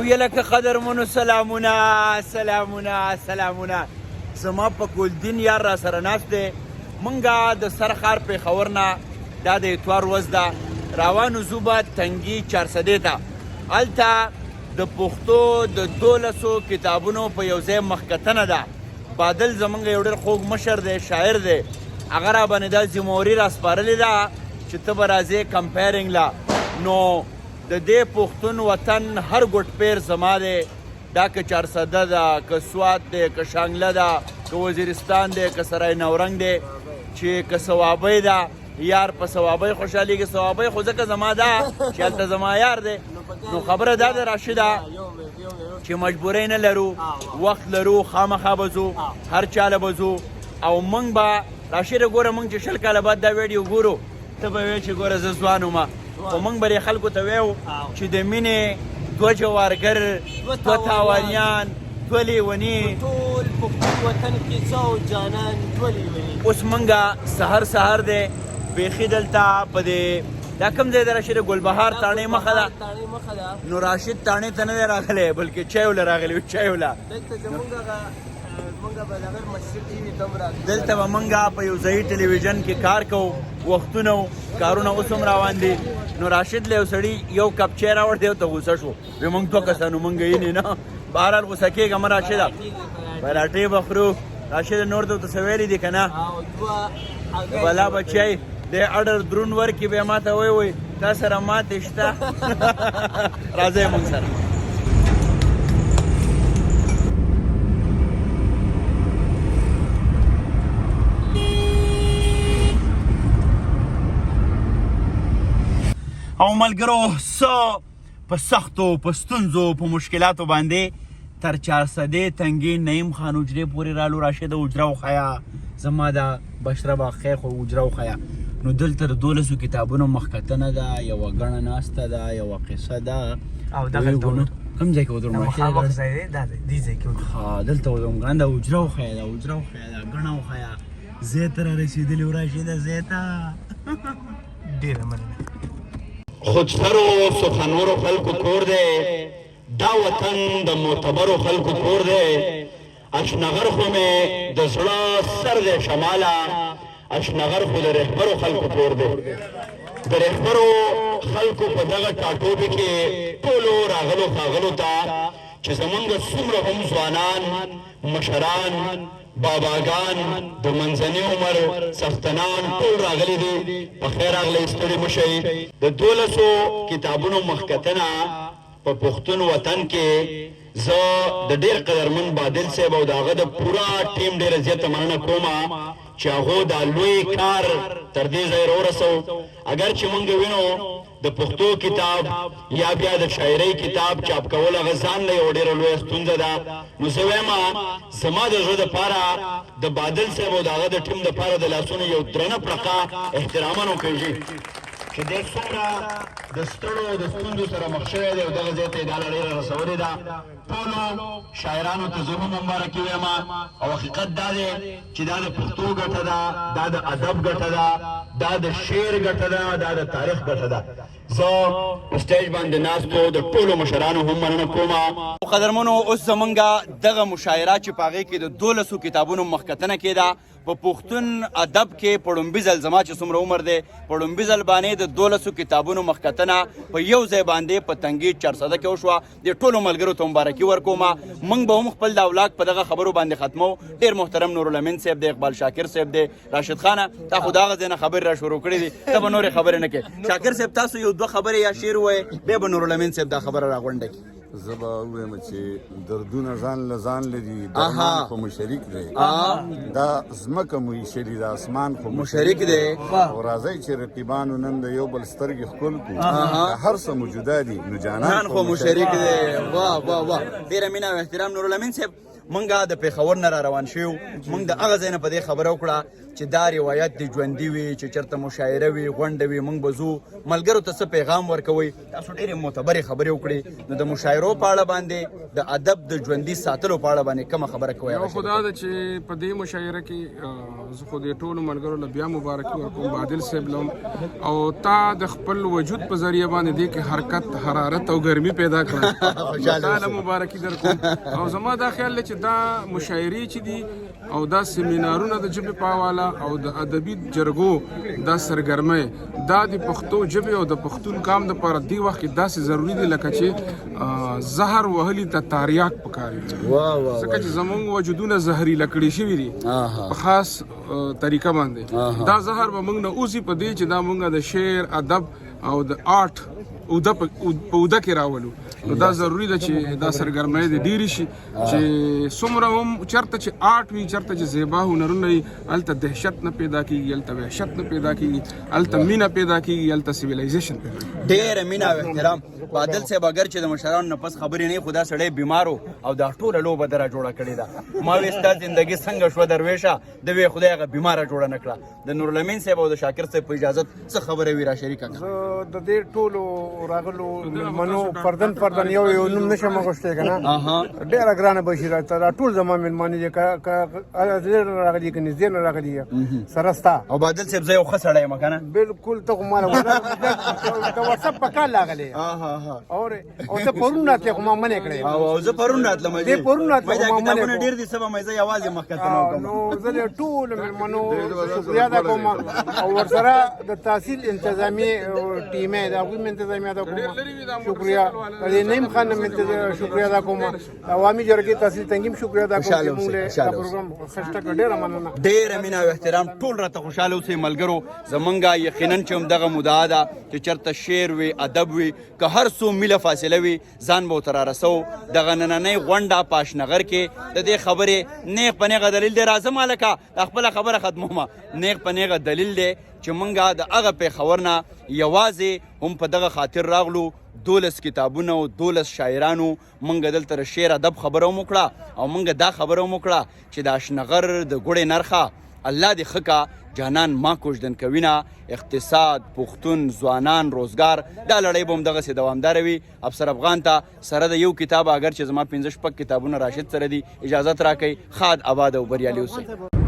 ویلکه قدرمنو سلامونه زما په ګلدین یار را سره ناست دی. مونږه د سرخار پېښور نه دا د اتوار ورځ ده روانو ځو به تنګي چارسدې ته. هلته د پښتو د 12 کتابونو په یو ځای مخکتنه ده. بادل زمونږ یو ډېر خوږ مشر دی، شاعر دی. هغه را باندې دا ذمهواري راسپارلې ده چې ته به راځې کمپیرنګ له. نو د دې پښتون وطن هر ګوټ پیر زما دی. دا که چارسده ده، که سوات دی، که شانګله ده، که وزیرستان دی، که سرای نورنګ دی، چې که ثوابۍ ده. یار په ثوابۍ خوشحالېږي. ثوابۍ خو ځکه زما ده چې هلته زما یار دی. نو خبره دا ده راشده چې مجبورۍ نه لرو، وخت لرو، خامخا به ځو، هر چاله به ځو. او موږ به راشده ګوره موږ چې 20 کاله بعد دا ویډیو ګورو ته به وایې چې ګوره زه ځوان وم. خو موږ به خلکو ته وایو چې د مینې 2 جوارګر، 2 تاوانیان، 2 لیوني، ټول پښتون وطن کې څو جانان 2 لیوني. اوس موږ سهار دی بیخي دلته په دې دا کوم ځای دی راشد ګلبهار تاڼۍ مخه ده. نو راشد تاڼۍ ته نه دی راغلی بلکې چای وله راغلی و. چای وله دلته به موږ په یو ځایي ټلویزیون کې کار کوو. وختونه و کارونه اوس هم روان دي. نو راشد له یو سړي یو کپ چای راوړ دی او ته غوسه شو. وی موږ 2 کسانو موږ یې نه. بهرحال غوسه کېږه مه راشده. پراټې به خورو. راشد نور ته ورته څه ویلي دي که نه؟ بلا بچی د اډر درون ورکي بیا ما ته وی تا سره ماتې شته. راځئ موږ سره. او ملګرو څه په سختو، په ستونزو، په مشکلاتو باندې تر چارسدې تنګي نعیم خان حجرې پورې رالو. راشد حجره وښیه زما دا بشره به خیر خو حجره وښیه. نو دلته د 12 کتابونو مخکتنه ده، یوه ګڼه ناسته ده، یوه قصه ده. او دغلته کوم ځای کې ودرم؟ مخامخ ځای دی دا دی دې ځای کې ودرم. دلته ودرم ګران. دا حجره وښیه، دا حجره وښیه، دا ګڼه وښیه. ځای ته را رسېدلي و راشده، ځای ته. ډېره مننه. خودسرو سخنورو خلکو کور دی، دا وطن د معتبرو خلکو کور دی. اشنغر خو مې د زړه سر دی شماله، اشنغر خو د رهبرو خلکو کور دی. د رهبرو خلکو په دغه ټاټوبي کې ټولو راغلو ښاغلو ته چې زمونږ څومره هم ځوانان، مشران، باباګان، د منځني عمر څښتنان ټول راغلي دي. په خیر راغلی، ستړي مه شئ. د 12 کتابونو مخکتنه په پښتون وطن کې زه د ډېر قدرمن بادل صاحب او د هغه د پوره ټیم ډېره زیاته مننه کومه چې هغو دا لوی کار تر دې ځای راورسو. اگر چې موږ وینو د پښتو کتاب یا بیا د شاعرۍ کتاب چاپ کول هغه ځان له یوه ډېره لویه ستونزه ده. نو زه وایم زما د زړه دپاره د بادل صاحب او د هغه د ټیم دپاره د لاسونو یو درنه پړقه احترامن وکړي چې دی څومره د ستړو د ستونزو سره مخ شوی دی او دغه ځای ته یې دا لړۍ را رسولې ده. ټولو شاعرانو ته زه هم مبارکي وایم او حقیقت دا دی چې دا د پښتو ګټه ده، دا د ادب ګټه ده، دا د شعر ګټه ده، دا د تاریخ ګټه ده. زه په سټیج باندې ناستو د ټولو مشرانو هم مننه کوم. قدرمنو اوس زمونږ دغه مشاعره چې په هغې کې د 12 کتابونو مخکتنه کېده په پښتون ادب کې په لومبي ځل زما چې څومره عمر دی په لومبي ځل باندې د 12 کتابونو مخکتنه په یو ځای باندې په تنګي چارسده کې وشوه. د ټولو ملګرو ته مبارکي ورکوم. موږ به هم خپل دا ولاګ په دغه خبرو باندې ختمو. ډېر محترم نورالامین صاحب دی، اقبال شاکر صاحب دی، راشد خانه تا خو دغه ځای نه خبرې را شروع کړې دي، ته به نورې خبرې نه کوې. شاکر صاحب تاسو یو 2 خبرې یا شعر ووایئ، بیا به نورالامین صاحب دا خبره راغونډه کړي. زه به ووایم چې دردونه ځان له ځان لري، درمان خو مو شریک دی. دا ځمکه مو ایښلي، د اسمان خو مو شریک دی. او راځئ چې رقیبانو نن د یو بل سترګې ښکل کړو. هر څه موجوده دي نو جانان خو مو شریک دی. واه واه واه، ډېره مینه او احترام نورالامین صاحب. منګه د پیښور نه را روان شوو منګ د هغه ځای نه په دې خبره وکړه چې دا روایت د ژوندي وي چې چېرته مشاعره وي غونډه وي موږ به ځو ملګرو ته څه پیغام ورکوئ تاسو ډېرې معتبرې خبرې وکړې نو د مشاعرو په اړه باندې د ادب د ژوندي ساتلو په اړه باندې کومه خبره کوئ یو خدا ده چې په دې مشاعره کې زه خو دې ټولو ملګرو له بیا مبارکي ورکوم بادل صاحب لم او تا د خپل وجود په ذریعه باندې دې کې حرکت حرارت او ګرمي پیدا کړه تا له مبارکي درکوم او زما دا خیال دی چې دا مشاعرې چې دي او دا سیمینارونه د ژبې په حواله او د ادبي جرګو دا سرګرمۍ دا د پښتو ژبې او د پښتون قام دپاره دې وخت کې داسې ضروري دي لکه چې زهر وهلي ته تاریاک پکار وي ځکه چې زموږ وجودونه زهریله کړي شوي دي په خاص طریقه باندې دا زهر به موږ نه اوسي په دې چې دا موږ د شعر ادب او د آرټ په اوده کې راولو نو دا ضروري ده چې دا سرګرمۍ دې ډېرې شي چې څومره هم چېرته چې آرټ وي چېرته چې زیبا هنرونه وي هلته دهشت نه پیدا کېږي هلته وحشت نه پیدا کېږي هلته مینه پیدا کېږي هلته سیویلایزیشن پیدا کېږي ډېره مینه او احترام بادل صاحب اگر چې د مشرانو نه پس خبرې نه خو دا سړی بیمار او دا ټوله لوبه دره جوړه کړې ده ما وې ستا زندګي څنګه شوه درویشه د وې خدای هغه بیماره جوړه نه کړه د نورالامین صاحب او د شاکر صاحب په اجازت څه خبرې وي را شریکه زه د دې ټولو راغلو مېلمنو فردن یو نوم نشم اخیستی که نه ډېره ګرانه به شي راته دا ټول زما مېلمانه دي که لرې نه راغلي که نږدې نه راغلي سره ستا او بادل صاحب زه یو ښه سړی یم که نه بالکل ته خو ماله د وټسپ په کال راغلی او ته پرون راتلې خو ما منې کړی او زه پرون راتلم دې پرون راتلې خو ما منې کتابونه ډېر دي څه به مې زه یوازې مخکې نو زه د ټولو مېلمنو شکریه ادا کوم او ورسره د تحصیل انتظامي ټیم دی هغوی مې انتظامي ادا کوم شکریه د نعیم خان مې شکریه ادا کوم عوامي جرګې تحصیل تنظیم شکریه ادا کوم چې موږ له دا پروګرام خسته کړ ډېره مننه ډېره مینه او احترام ټول راته خوشحاله اوسئ ملګرو زمونږ یقینا چې همدغه مدعا ده چې چېرته شعر وي ادب وي که هر څو میله فاصله وي ځان به ورته رارسو دغه نننۍ غونډه په اشنغر کې د دې خبرې نیغ په نیغه دلیل دی راځه مالکه دا خپله خبره ختمومه نیغ په نیغه دلیل دی چې مونږ د هغه پیښور نه یوازې هم په دغه خاطر راغلو 12 کتابونه او 12 شاعرانو مونږ دلته د شعر ادب خبره هم وکړه او مونږ دا خبره هم وکړه چې د اشنغر د ګوړې نرخه الله دې ښه کا جانان ما کوژدن کوینه اقتصاد پښتون ځوانان روزګار دا لړۍ به همدغسې دوامداره وي افسر افغان ته سره د یو کتاب اگر چې زما 15 شپږ کتابونه راشد سره دي اجازت راکئ ښاد آباد او بریالي اوسئ